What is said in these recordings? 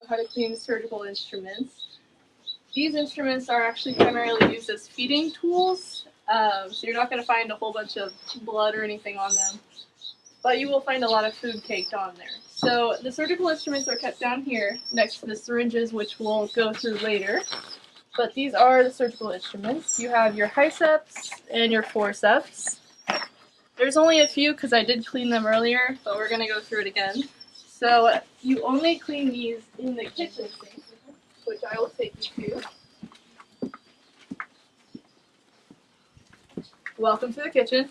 How to clean surgical instruments. These instruments are actually primarily used as feeding tools, so you're not going to find a whole bunch of blood or anything on them, but you will find a lot of food caked on there. So the surgical instruments are kept down here next to the syringes, which we'll go through later. But these are the surgical instruments. You have your biceps and your forceps. There's only a few because I did clean them earlier, but we're going to go through it again. So you only clean these in the kitchen sink, which I will take you to. Welcome to the kitchen.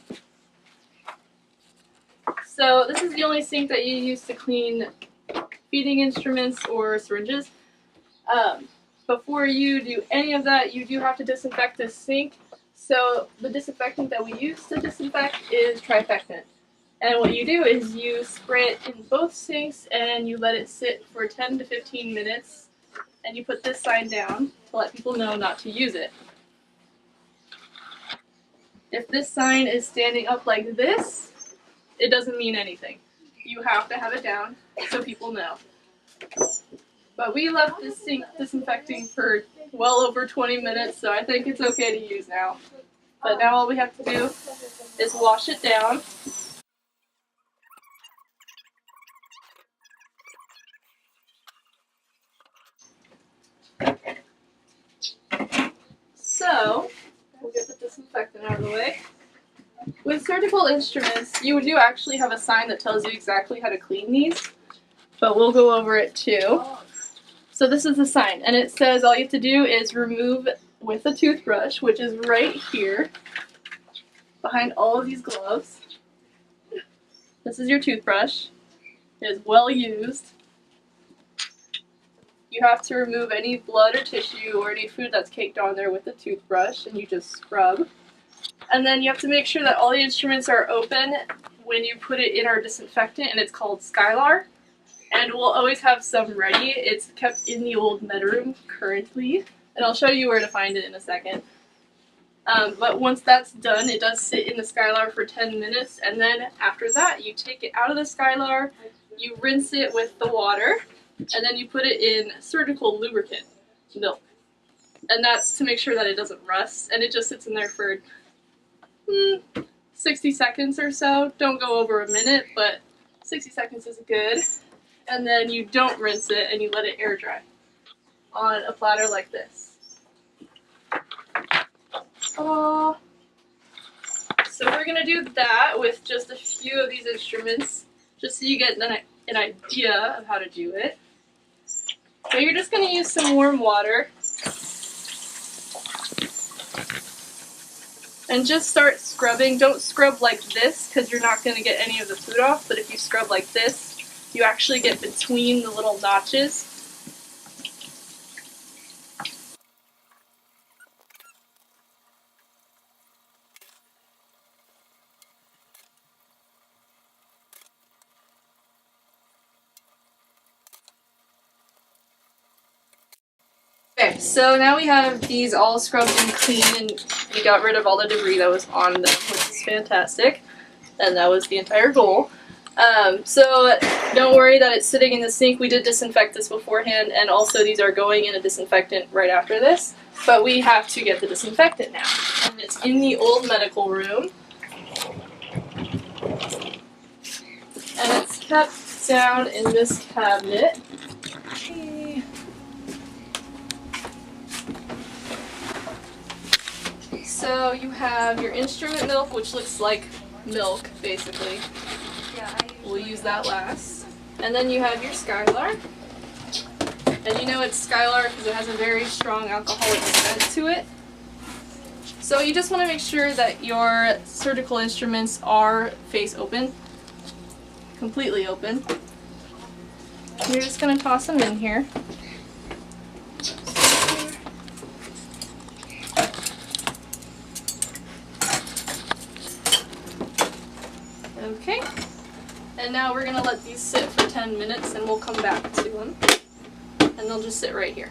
So this is the only sink that you use to clean feeding instruments or syringes. Before you do any of that, you do have to disinfect this sink. So the disinfectant that we use to disinfect is Disinfectant. And what you do is you spray it in both sinks and you let it sit for 10 to 15 minutes. And you put this sign down to let people know not to use it. If this sign is standing up like this, it doesn't mean anything. You have to have it down so people know. But we left this sink disinfecting for well over 20 minutes, so I think it's okay to use now. But now all we have to do is wash it down. So, we'll get the disinfectant out of the way. With surgical instruments, you do actually have a sign that tells you exactly how to clean these, but we'll go over it too. So this is the sign, and it says all you have to do is remove with a toothbrush, which is right here, behind all of these gloves. This is your toothbrush. It is well used. You have to remove any blood or tissue or any food that's caked on there with the toothbrush, and you just scrub. And then you have to make sure that all the instruments are open when you put it in our disinfectant, and it's called Skylar. And we'll always have some ready. It's kept in the old med room currently, and I'll show you where to find it in a second. But once that's done, it does sit in the Skylar for 10 minutes, and then after that, you take it out of the Skylar, you rinse it with the water, and then you put it in surgical lubricant, milk. And that's to make sure that it doesn't rust, and it just sits in there for 60 seconds or so. Don't go over a minute, but 60 seconds is good. And then you don't rinse it, and you let it air dry on a platter like this. So we're going to do that with just a few of these instruments, just so you get an idea of how to do it. So you're just going to use some warm water. And just start scrubbing. Don't scrub like this, because you're not going to get any of the food off, but if you scrub like this, you actually get between the little notches. Okay, so now we have these all scrubbed and clean, and we got rid of all the debris that was on them, which is fantastic. And that was the entire goal. So don't worry that it's sitting in the sink. We did disinfect this beforehand, and also these are going in a disinfectant right after this. But we have to get the disinfectant now. And it's in the old medical room. And it's kept down in this cabinet. So you have your instrument milk, which looks like milk, basically. We'll use that last. And then you have your Skylar. And you know it's Skylar because it has a very strong alcoholic scent to it. So you just want to make sure that your surgical instruments are face open. Completely open. You're just going to toss them in here. Okay. And now we're going to let these sit for 10 minutes and we'll come back to them. And they'll just sit right here.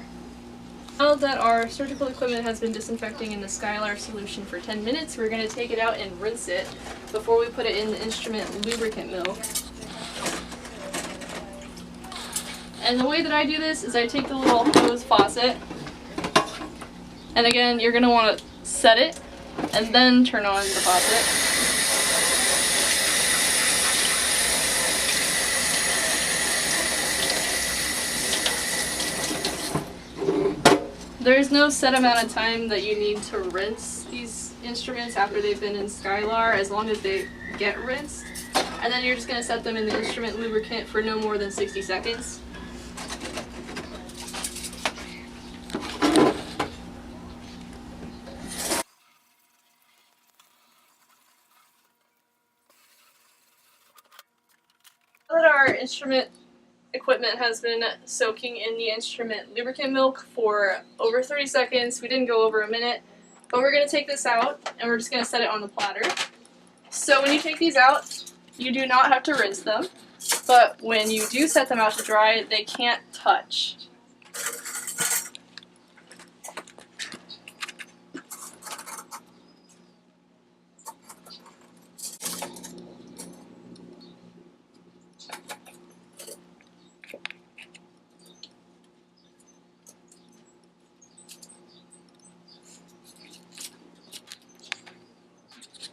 Now that our surgical equipment has been disinfecting in the Skylar solution for 10 minutes, we're going to take it out and rinse it before we put it in the instrument lubricant milk. And the way that I do this is I take the little hose faucet, and again, you're going to want to set it and then turn on the faucet. There's no set amount of time that you need to rinse these instruments after they've been in Skylar, as long as they get rinsed. And then you're just going to set them in the instrument lubricant for no more than 60 seconds. Now that our instrument equipment has been soaking in the instrument lubricant milk for over 30 seconds, we didn't go over a minute, but we're going to take this out and we're just going to set it on the platter. So when you take these out, you do not have to rinse them, but when you do set them out to dry, they can't touch.